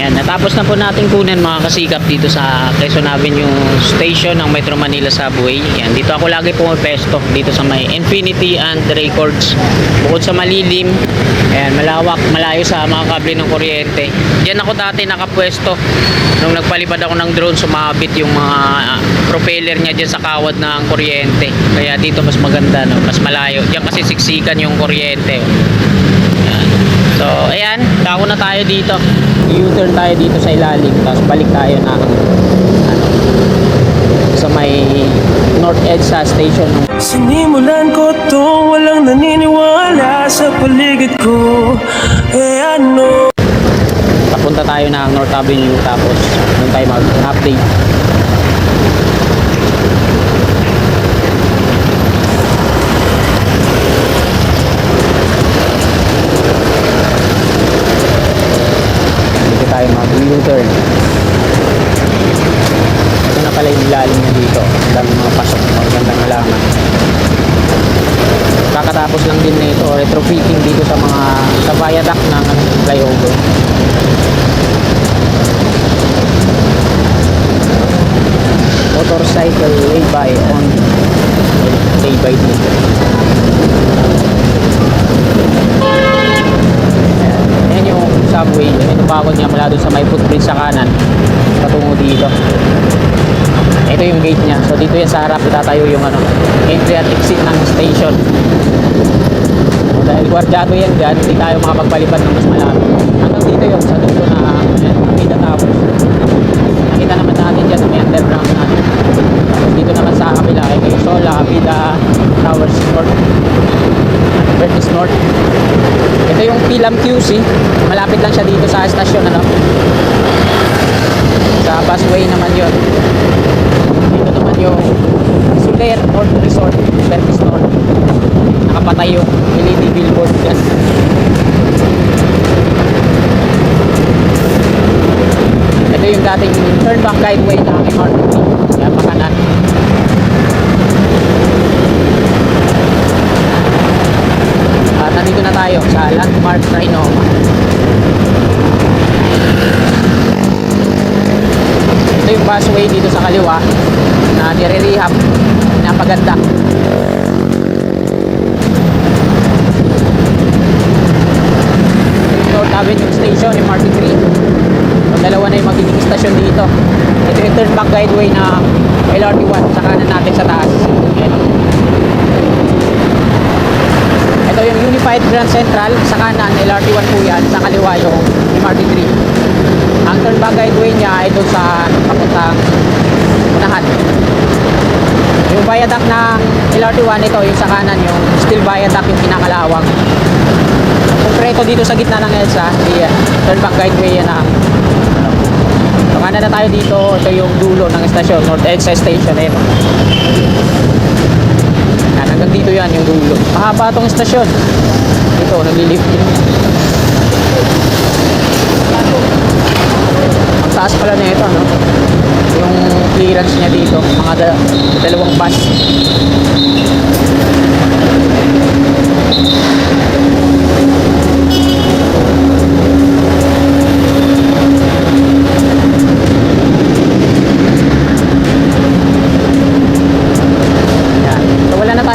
Yan, natapos na po natin kunin mga kasikap dito sa Quezon Avenue Station ng Metro Manila Subway. Yan, dito ako lagi pumapesto dito sa may Infinity and Records. Bukod sa malilim, ayan, malawak, malayo sa mga kable ng kuryente. Diyan ako dati nakapwesto. Nung nagpalipad ako ng drone, sumabit yung mga propeller niya diyan sa kawad ng kuryente. Kaya dito mas maganda, no? Mas malayo. Diyan kasi siksikan yung kuryente. Ayan. So, ayan, dako na tayo dito. U-turn tayo dito sa ilalim, tapos balik tayo na sa may North EDSA station. Sinimulan ko to, walang naniniwala sa paligid ko. Ano? Papunta tayo ng North Avenue, tapos doon tayo mag-update. Dito tayo mag-U-turn. Ito na pala yung ilalim niya dito. Dami mga pasok, magandang halaman. Kakatapos lang din nito retrofitting dito sa mga sa viaduct ng flyover. Motorcycle lay-by on lay-by dito. Ayan yung subway. Ayan yung bakod niya mula doon sa may footbridge sa kanan patungo dito. Ito yung gate niya. So dito yan sa harap itatayo yung entry at exit ng station. So, dahil gwardyado yan dyan, hindi tayo makapagpalipad ng mas malapit. Hanggang dito yung sa dulo na nakita tapos. Nakita naman natin dyan na may underground natin. Tapos dito naman sa kabila kay Sola, Vida, Towers North, Vertis North. Ito yung Pilam QC. Malapit lang siya dito sa estasyon sa busway naman yun. Dito naman yung Suler North Resort, Vertis North. Nakapatay yung LED billboard dyan. Ito yung dating turn back guideway ng MRT. Kaya pakanan. At nandito na tayo sa Landmark Trinoma. Ito yung busway dito sa kaliwa na nire-rehab, napaganda. North Avenue Station, MRT3. So, dalawa na yung magiging stasyon dito. Ito yung turn back guideway na LRT1 sa kanan natin sa taas. Ayan. Ito yung Unified Grand Central sa kanan, LRT1 po yan. Sa kaliwa yung MRT3. Ang turn back guideway niya ay doon sa papuntang unahan. Yung viaduct ng LRT1 ito, yung sa kanan, yung steel viaduct, yung pinakalawang. Konkreto dito sa gitna ng EDSA, turn back guideway yan na. So, kanan na tayo dito. Ito yung dulo ng estasyon, North EDSA Station. Yan, hanggang dito yan yung dulo. Mahaba itong estasyon. Ito, naglilift yun. Ang taas pala na ito, no? Yung clearance niya dito, mga dalawang bus.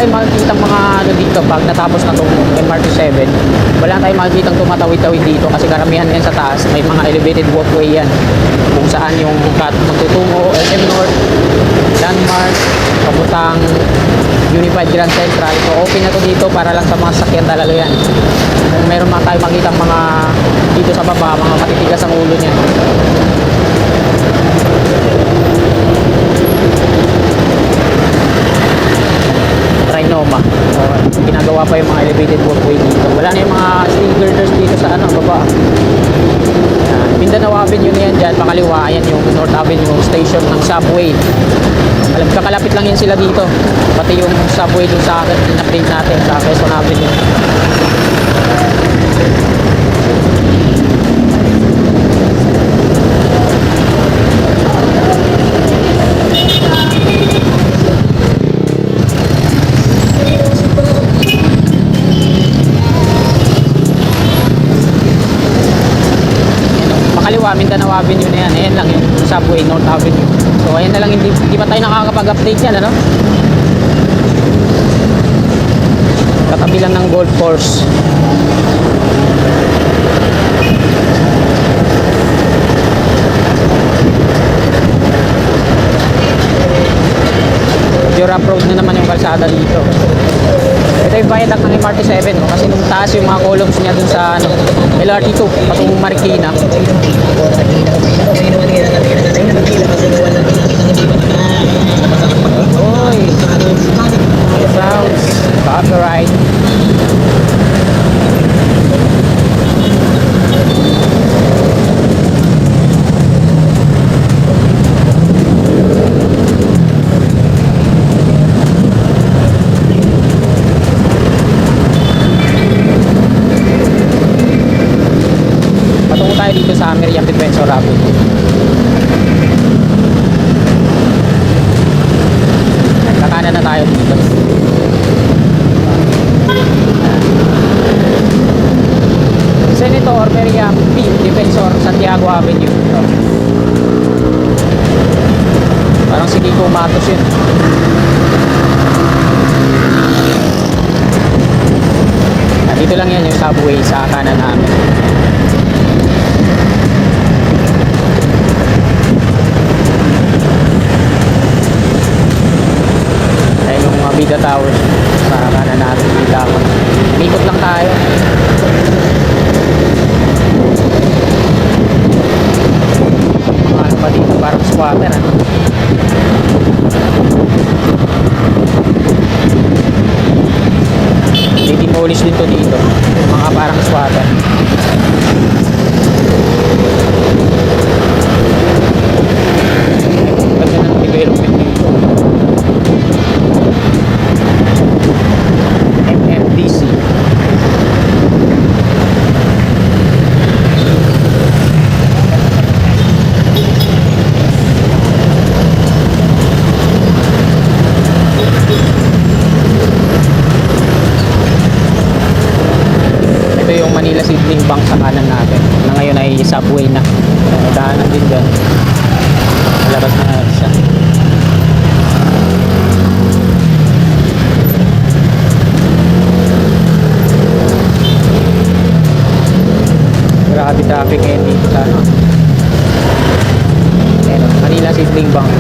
Makikita mga dito pag natapos na itong MRT7, wala tayong makikita tumatawid-tawid dito kasi karamihan yan sa taas may mga elevated walkway yan kung saan yung magtutungo SM North, Landmark, papuntang Unified Grand Central. So open na to dito para lang sa mga sakyan talaga yan. Kung meron mga tayo makikita mga dito sa baba, mga matitigas ang ulo niya. Trinoma. So, ginagawa pa yung mga elevated walkway dito. Wala na yung mga steel girders dito sa baba. Ayan. Mindanao Avenue na yan dyan, pakaliwa. Ayan yung North Avenue station ng subway. Kakalapit lang yan sila dito. Pati yung subway dun sa akin, in-update natin sa Quezon Avenue. Mindanao Avenue na yan. Ayan lang yun, subway, North Avenue. So ayan na lang, hindi pa tayo nakakapag-update yan, ano? Katabi lang ng golf course. Rough road na naman yung kalsada dito. Ito yung viaduct ng MRT7, no? Kasi nung taas yung mga columns niya dun sa ano, LRT2 patungong Marikina. Oy, sounds copyright. Patungo tayo dito sa Miriam Defensor Avenue. Kakanan na tayo dito. Senator Miriam P. Defensor Santiago Avenue. Ito. Parang si Kiko Matos yun. Dito lang yan yung subway sa kanan namin. Ayun yung mga Bida Towers sa kanan natin. Ikot lang tayo. Mga ano pa dito, parang squatter, ano? Demolish din to dito, mga parang squatter. Ganda ng development dito. MMDC. Manila Seedling Bank sa kanan natin na ngayon ay subway na. Daanan din dyan, malabas na siya. Grabe traffic ngayon dito sa ano, Manila Seedling Bank.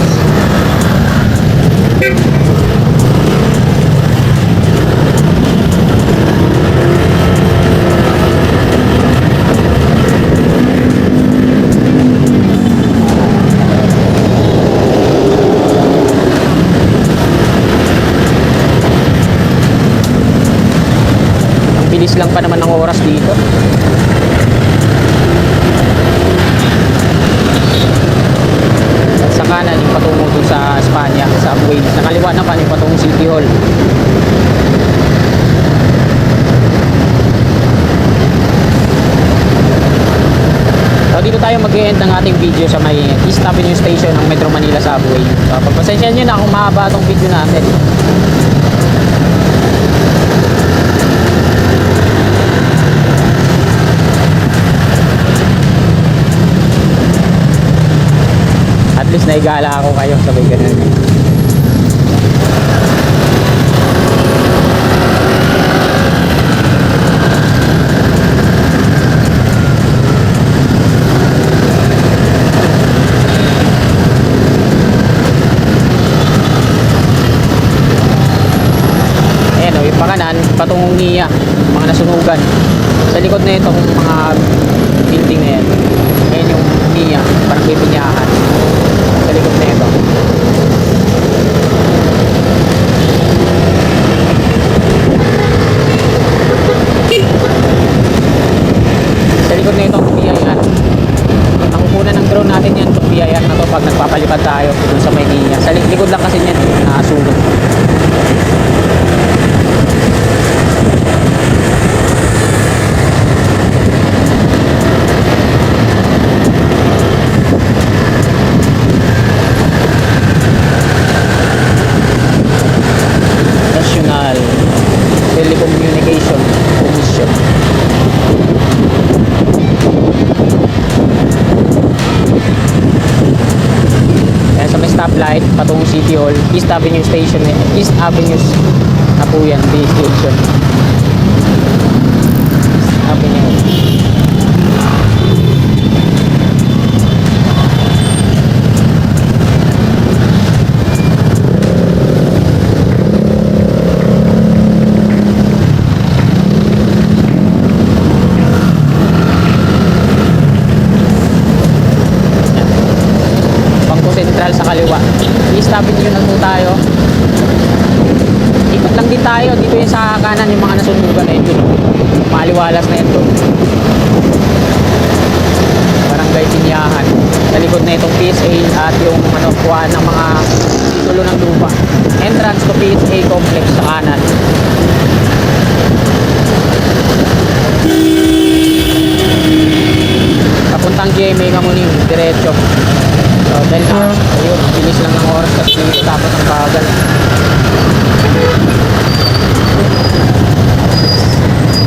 Bilis lang pa naman ng oras dito. At sa kanan yung patungo dun sa Espanya, subway. Sa kaliwa naman yung patungo City Hall. So dito tayo mag-e-end ng ating video sa may East Avenue Station ng Metro Manila Subway. So pagpasensyahan nyo na kung mahaba itong video natin. At least naigala ako kayo, sabay ganun. Ayan o, yung pakanan patungong Nia, mga nasunugan. Sa likod na itong mga building na yan, ayan yung Nia, parang pipinyahan. Sa likod na ito. Sa likod na ito ang BIR. Ang kukunan ng drone natin yan itong BIR na to pag nagpapalipad tayo dun sa Maynila. Sa likod lang kasi yan nakasulog. National Telecommunication Commission. right, patungong City Hall. East Avenue Station, East Avenue na po yan, the station. East Avenue. Bangko Sentral sa kaliwa. East Avenue na po tayo. Ikot lang din tayo. Dito yung sa kanan yung mga nasunugan na ito. Maliwalas na ito. Barangay Pinyahan. Sa likod na itong PSA at yung kuhaan ng mga titulo ng lupa. Entrance to PSA complex sa kanan. Papuntang GMA Ngamuning, diretso. So, dahil ayun, bilis lang ng oras kasi tapos ang bagal.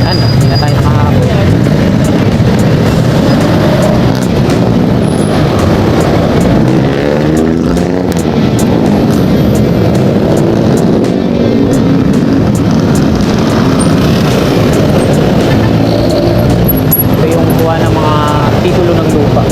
Yan, hindi na tayo nakahabol. Ito yung kuha ng mga titulo ng lupa.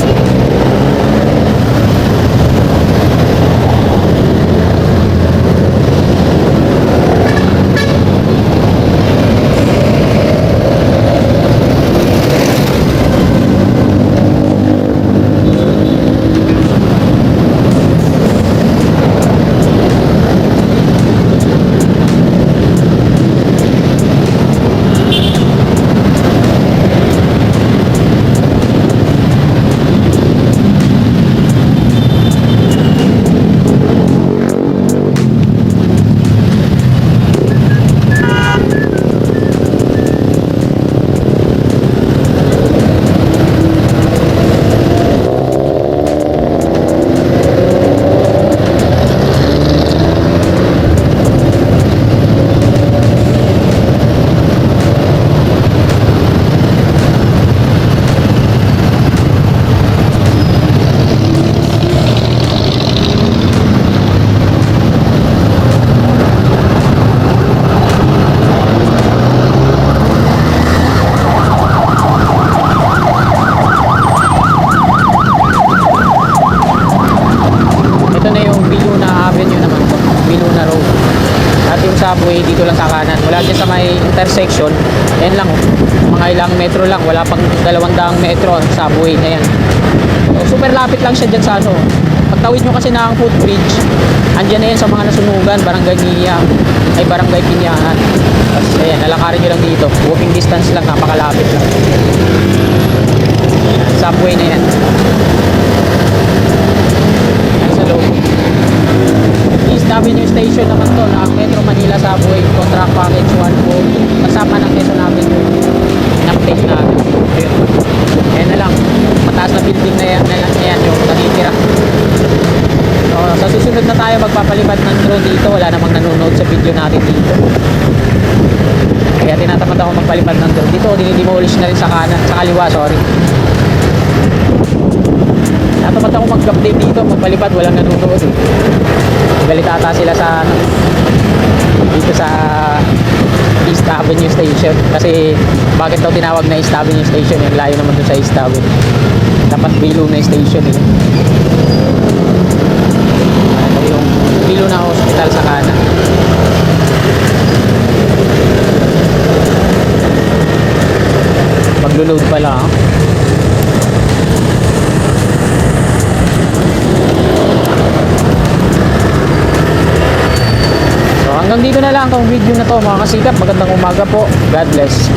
Subway dito lang sa kanan, wala dyan sa may intersection. Yan lang, mga ilang metro lang, wala pang 200 metro ang subway na yan. So, super lapit lang siya dyan sa ano. Pagtawid nyo kasi na ang footbridge, andyan na yan sa mga nasunugan, Barangay Niya ay Barangay Pinyahan. Tapos ayan, lalakarin nyo lang dito, walking distance lang, napakalapit lang. Subway na yan. Yan sa loob. East Avenue Station naman to na Metro Manila Subway Contract Package 1 po kasama ng Quezon Avenue. In-update na ayan na lang, mataas na building na yan yung natitira. So, sa susunod na tayo magpapalipad ng drone dito, wala namang nanonood sa video natin dito, kaya tinatamad ako magpalipad ng drone dito. Dinidemolish na rin sa kanan, sa kaliwa, sorry. Tinatamad ako mag-update dito, magpalipad, walang nanonood eh. Galit ata sila sa dito sa East Avenue Station kasi bakit daw tinawag na East Avenue Station, yung layo naman dun sa East Avenue, dapat Biluna Station eh. Ito yung Biluna Hospital sa kanan. Maglo-load pala. Hanggang dito na lang tong video na to mga kasikap. Magandang umaga po. God bless.